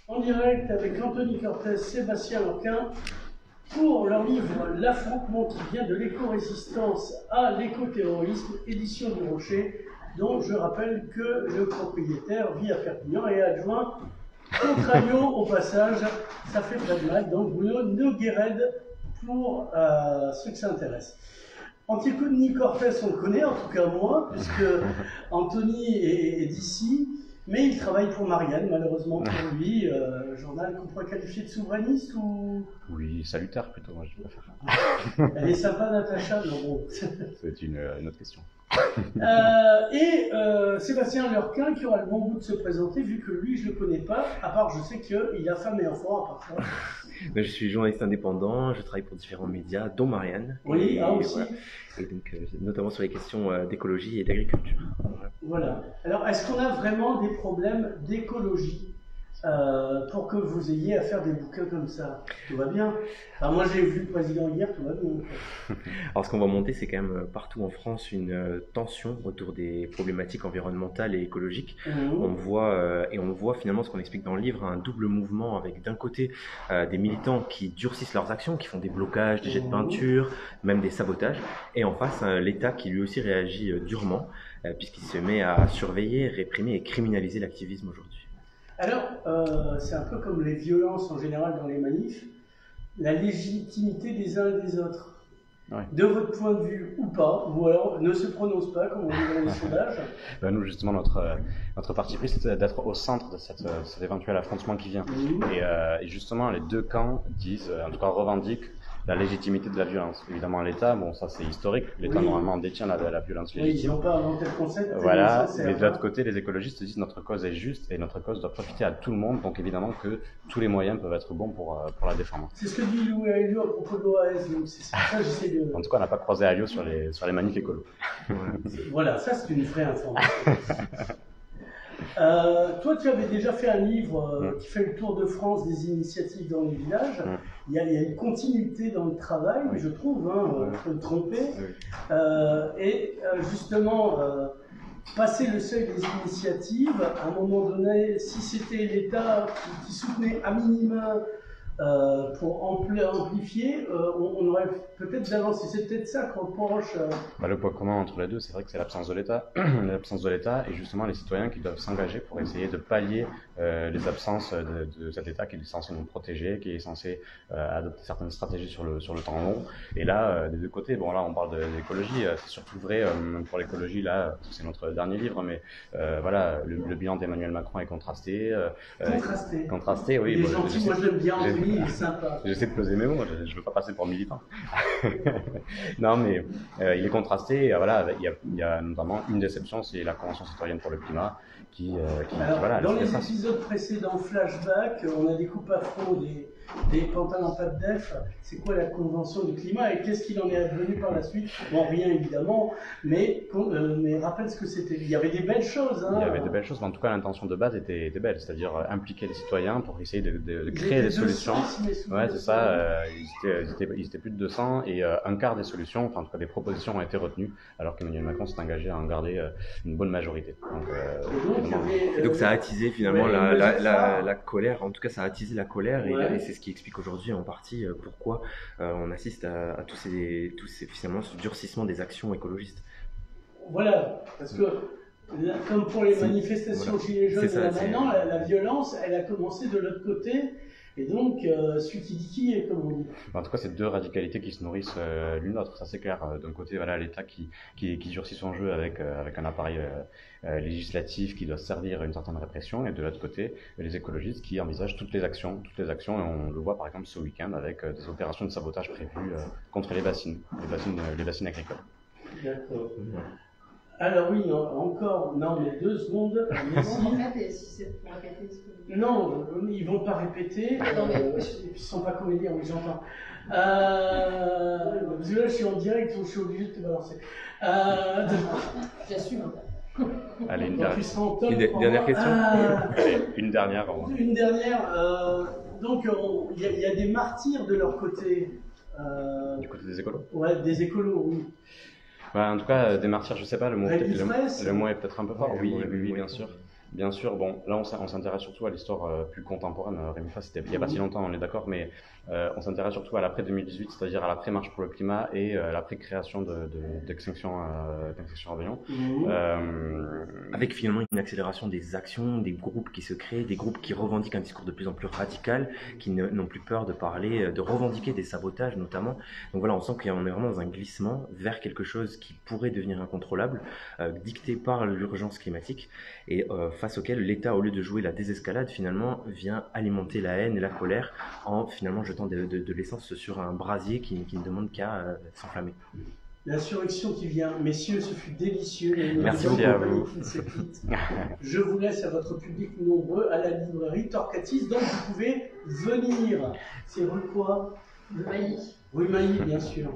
En direct avec Anthony Cortez, Sébastien Lequin pour leur livre L'affrontement qui vient de l'éco-résistance à l'éco-terrorisme, édition du Rocher, dont je rappelle que le propriétaire vit à Perpignan et adjoint contrario au passage, ça fait pas de mal, donc Bruno Noguered pour ceux que ça intéresse. Anthony Cortez, on le connaît, en tout cas moi, puisque Anthony est d'ici, mais il travaille pour Marianne, malheureusement pour lui, journal qu'on pourrait qualifier de souverainiste ou... Oui, salutaire plutôt, moi je préfère. Elle est sympa, Natacha, mais bon... C'est une autre question. Sébastien Lequin qui aura le bon goût de se présenter, vu que lui, je ne le connais pas, à part je sais qu'il a femme et enfant, à part ça. Je suis journaliste indépendant, je travaille pour différents médias, dont Marianne. Oui, aussi. Voilà. Et donc, notamment sur les questions d'écologie et d'agriculture. Voilà. Alors, est-ce qu'on a vraiment des problèmes d'écologie pour que vous ayez à faire des bouquins comme ça? Tout va bien. Enfin, moi, j'ai vu le président hier, tout va bien. Alors, ce qu'on va monter, c'est quand même partout en France une tension autour des problématiques environnementales et écologiques. On voit finalement ce qu'on explique dans le livre, un double mouvement avec d'un côté des militants qui durcissent leurs actions, qui font des blocages, des jets de peinture, même des sabotages, et en face, l'État qui lui aussi réagit durement, puisqu'il se met à surveiller, réprimer et criminaliser l'activisme aujourd'hui. Alors, c'est un peu comme les violences en général dans les manifs, la légitimité des uns et des autres. Ouais. De votre point de vue ou pas, ou alors ne se prononce pas, comme on dit dans les sondages. Ben nous, justement, notre parti pris, c'est d'être au centre de cet éventuel affrontement qui vient. Et justement, les deux camps disent, en tout cas revendiquent, la légitimité de la violence. Évidemment, l'État, bon, ça c'est historique. L'État normalement détient la violence légitime. Ils n'ont pas inventé le concept. Voilà. Mais de l'autre côté, les écologistes disent notre cause est juste et notre cause doit profiter à tout le monde. Donc évidemment que tous les moyens peuvent être bons pour la défendre. C'est ce que dit Louis Alliot à propos de l'OAS. Donc c'est ça que j'essaie de. En tout cas, on n'a pas croisé Alliot sur les manifs écolos. Voilà, ça c'est une vraie information. Toi, tu avais déjà fait un livre qui fait le tour de France des initiatives dans les villages. Il y a une continuité dans le travail, je trouve, on peut me tromper. Justement, passer le seuil des initiatives, à un moment donné, si c'était l'État qui soutenait à minima pour amplifier, on aurait peut-être d'avancé. C'est peut-être ça qu'on reproche. Le point commun entre les deux, c'est vrai que c'est l'absence de l'État. L'absence de l'État et justement les citoyens qui doivent s'engager pour essayer de pallier les absences de cet État qui est censé nous protéger, qui est censé adopter certaines stratégies sur le temps long. Et là, des deux côtés, bon là on parle de l'écologie, c'est surtout vrai pour l'écologie, là c'est notre dernier livre, mais voilà, le bilan d'Emmanuel Macron est contrasté. Contrasté, oui. Il est gentil, moi je l'aime bien. Il est sympa. J'essaie de peser mes mots, je ne veux pas passer pour militant. Non, mais il est contrasté. Voilà, il y a notamment une déception, c'est la Convention citoyenne pour le climat Alors, voilà, dans les épisodes précédents, Flashback, on a des coupes afro, des pantins en pâte d'EF. C'est quoi la Convention du climat et qu'est-ce qu'il en est advenu par la suite? Bon, rien évidemment, mais rappelle ce que c'était. Il y avait des belles choses. Il y avait des belles choses, mais en tout cas l'intention de base était belle, c'est-à-dire impliquer les citoyens pour essayer de créer des solutions. Ouais, c'est ça. Ils étaient plus de 200 et un quart des solutions, enfin en tout cas des propositions ont été retenues, alors qu'Emmanuel Macron s'est engagé à en garder une bonne majorité. Donc ça a attisé finalement la colère, en tout cas ça a attisé la colère et c'est ce qui explique aujourd'hui en partie pourquoi on assiste à tous ces finalement ce durcissement des actions écologistes. Voilà, parce que comme pour les manifestations Gilets jaunes maintenant, la violence elle a commencé de l'autre côté. Et donc, celui qui dit qui est, comme on dit. En tout cas, c'est deux radicalités qui se nourrissent l'une l'autre, ça c'est clair. D'un côté, voilà, l'État qui durcit son jeu avec un appareil législatif qui doit servir à une certaine répression, et de l'autre côté, les écologistes qui envisagent toutes les actions, et on le voit par exemple ce week-end avec des opérations de sabotage prévues contre les bassines agricoles. D'accord. Alors oui, mais 2 secondes. Non, ils vont pas répéter. Ils sont pas comédiens, oui, j'entends. Parce que là, je suis en direct, je suis obligé de te balancer. J'assume. Allez, une dernière question. Allez, une dernière. Une dernière. Donc, il y a des martyrs de leur côté. Du côté des écolos? Ouais, des écolos, oui. En tout cas, des martyrs, je sais pas, le mot est peut-être un peu fort. Oui, bien sûr. Bien sûr, bon, là on s'intéresse surtout à l'histoire plus contemporaine. Rémi Fa, c'était il n'y a pas si longtemps, on est d'accord, mais on s'intéresse surtout à l'après 2018, c'est-à-dire à l'après Marche pour le climat et l'après création d'Extinction Rebellion. Avec finalement une accélération des actions, des groupes qui se créent, des groupes qui revendiquent un discours de plus en plus radical, qui n'ont plus peur de parler, de revendiquer des sabotages notamment. Donc voilà, on sent qu'on est vraiment dans un glissement vers quelque chose qui pourrait devenir incontrôlable, dicté par l'urgence climatique, et face auquel l'État, au lieu de jouer la désescalade, finalement vient alimenter la haine et la colère en finalement jetant de l'essence sur un brasier qui ne demande qu'à s'enflammer. L'insurrection qui vient. Messieurs, ce fut délicieux. Merci à vous. Je vous laisse à votre public nombreux à la librairie Torquatis, donc vous pouvez venir. C'est rue quoi? Mailly. Rue Mailly, bien sûr.